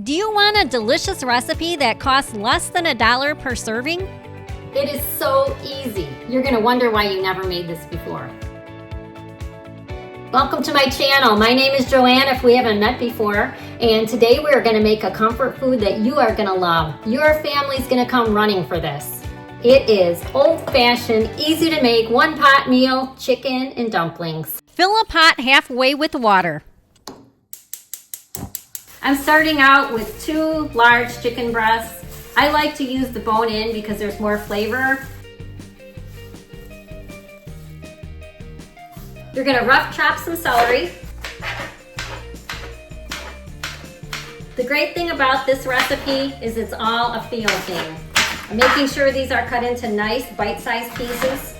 Do you want a delicious recipe that costs less than $1 per serving? It is so easy. You're gonna wonder why you never made this before. Welcome to my channel. My name is Joanne, if we haven't met before, and today we are gonna make a comfort food that you are gonna love. Your family's gonna come running for this. It is old-fashioned, easy to make, one-pot meal, chicken and dumplings. Fill a pot halfway with water. I'm starting out with 2 large chicken breasts. I like to use the bone in because there's more flavor. You're gonna rough chop some celery. The great thing about this recipe is it's all a feel thing. I'm making sure these are cut into nice bite-sized pieces.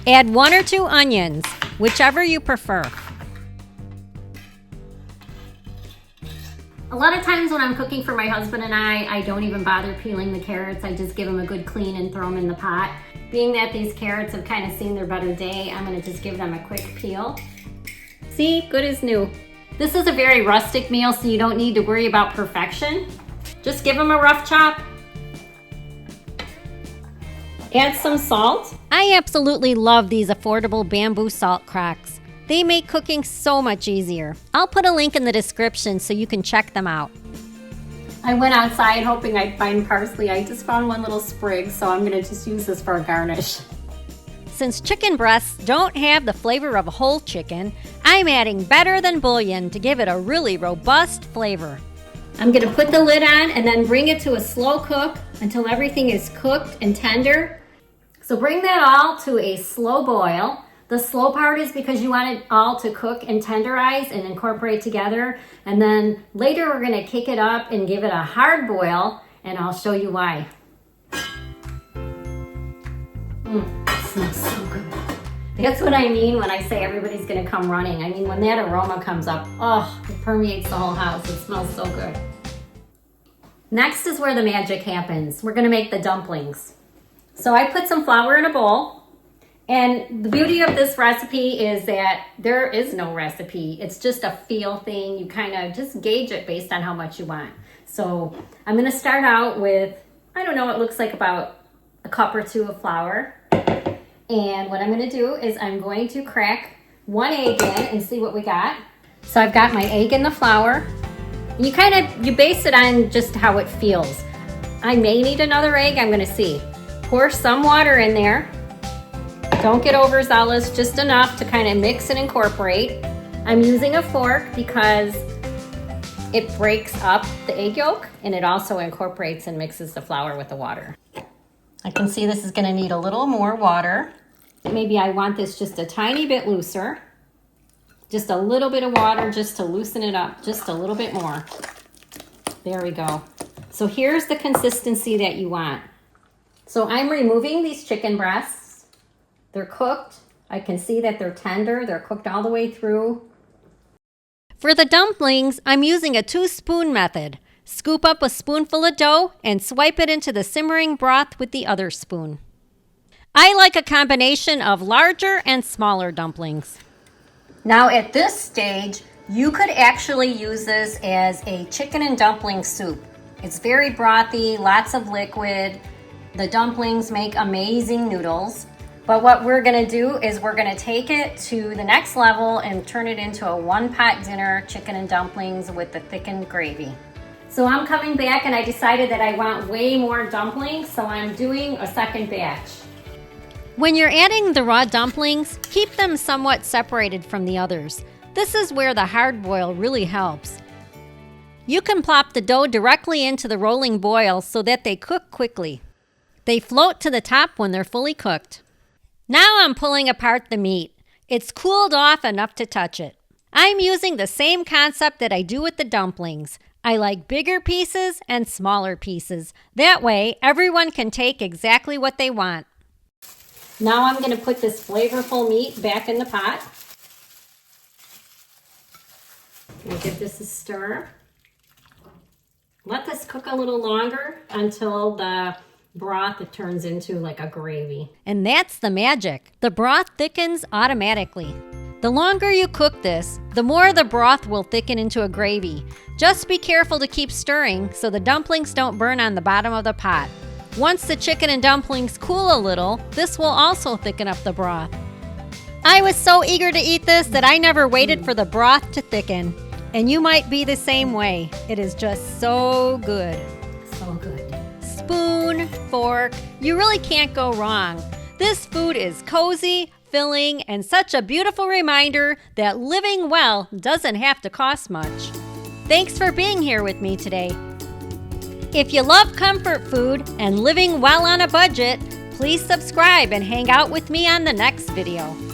Add 1 or 2 onions, whichever you prefer. A lot of times when I'm cooking for my husband and I don't even bother peeling the carrots. I just give them a good clean and throw them in the pot. Being that these carrots have kind of seen their better day, I'm gonna just give them a quick peel. See, good as new. This is a very rustic meal, so you don't need to worry about perfection. Just give them a rough chop. Add some salt. I absolutely love these affordable bamboo salt crocks. They make cooking so much easier. I'll put a link in the description so you can check them out. I went outside hoping I'd find parsley. I just found one little sprig, so I'm gonna just use this for a garnish. Since chicken breasts don't have the flavor of a whole chicken, I'm adding better than bouillon to give it a really robust flavor. I'm gonna put the lid on and then bring it to a slow cook until everything is cooked and tender. So bring that all to a slow boil. The slow part is because you want it all to cook and tenderize and incorporate together. And then later we're gonna kick it up and give it a hard boil, and I'll show you why. It smells so good. That's what I mean when I say everybody's gonna come running. I mean, when that aroma comes up, oh, it permeates the whole house. It smells so good. Next is where the magic happens. We're gonna make the dumplings. So I put some flour in a bowl. And the beauty of this recipe is that there is no recipe. It's just a feel thing. You kind of just gauge it based on how much you want. So I'm gonna start out with, I don't know, it looks like about a cup or 2 of flour. And what I'm gonna do is I'm going to crack 1 egg in and see what we got. So I've got my egg in the flour. You base it on just how it feels. I may need another egg, I'm gonna see. Pour some water in there. Don't get overzealous, just enough to kind of mix and incorporate. I'm using a fork because it breaks up the egg yolk and it also incorporates and mixes the flour with the water. I can see this is gonna need a little more water. Maybe I want this just a tiny bit looser. Just a little bit of water just to loosen it up, just a little bit more. There we go. So here's the consistency that you want. So I'm removing these chicken breasts. They're cooked. I can see that they're tender. They're cooked all the way through. For the dumplings, I'm using a 2-spoon method. Scoop up a spoonful of dough and swipe it into the simmering broth with the other spoon. I like a combination of larger and smaller dumplings. Now at this stage, you could actually use this as a chicken and dumpling soup. It's very brothy, lots of liquid. The dumplings make amazing noodles. But what we're gonna do is we're gonna take it to the next level and turn it into a 1-pot dinner, chicken and dumplings with the thickened gravy. So I'm coming back and I decided that I want way more dumplings, so I'm doing a second batch. When you're adding the raw dumplings, keep them somewhat separated from the others. This is where the hard boil really helps. You can plop the dough directly into the rolling boil so that they cook quickly. They float to the top when they're fully cooked. Now I'm pulling apart the meat. It's cooled off enough to touch it. I'm using the same concept that I do with the dumplings. I like bigger pieces and smaller pieces. That way, everyone can take exactly what they want. Now I'm gonna put this flavorful meat back in the pot. We'll give this a stir. Let this cook a little longer until the broth, it turns into like a gravy. And that's the magic. The broth thickens automatically. The longer you cook this, the more the broth will thicken into a gravy. Just be careful to keep stirring so the dumplings don't burn on the bottom of the pot. Once the chicken and dumplings cool a little, this will also thicken up the broth. I was so eager to eat this that I never waited for the broth to thicken. And you might be the same way. It is just so good. So good. Spoon, fork, you really can't go wrong. This food is cozy, filling, and such a beautiful reminder that living well doesn't have to cost much. Thanks for being here with me today. If you love comfort food and living well on a budget, please subscribe and hang out with me on the next video.